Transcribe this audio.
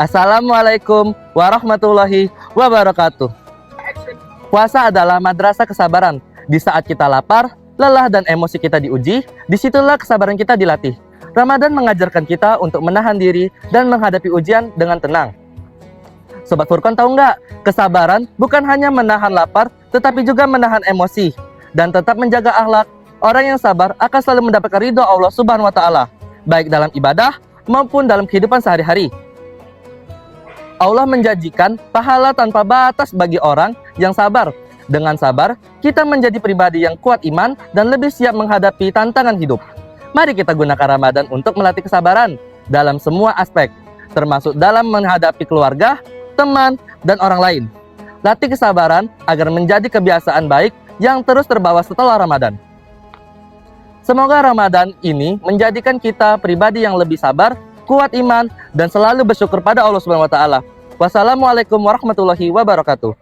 Assalamualaikum warahmatullahi wabarakatuh. Puasa adalah madrasah kesabaran. Di saat kita lapar, lelah dan emosi kita diuji, disitulah kesabaran kita dilatih. Ramadan mengajarkan kita untuk menahan diri dan menghadapi ujian dengan tenang. Sobat Furqan tahu nggak? Kesabaran bukan hanya menahan lapar, tetapi juga menahan emosi dan tetap menjaga akhlak. Orang yang sabar akan selalu mendapatkan ridho Allah Subhanahu wa Ta'ala, baik dalam ibadah maupun dalam kehidupan sehari-hari. Allah menjanjikan pahala tanpa batas bagi orang yang sabar. Dengan sabar, kita menjadi pribadi yang kuat iman dan lebih siap menghadapi tantangan hidup. Mari kita gunakan Ramadan untuk melatih kesabaran dalam semua aspek, termasuk dalam menghadapi keluarga, teman, dan orang lain. Latih kesabaran agar menjadi kebiasaan baik yang terus terbawa setelah Ramadan. Semoga Ramadan ini menjadikan kita pribadi yang lebih sabar, kuat iman, dan selalu bersyukur pada Allah Subhanahu wa Ta'ala. Wassalamualaikum warahmatullahi wabarakatuh.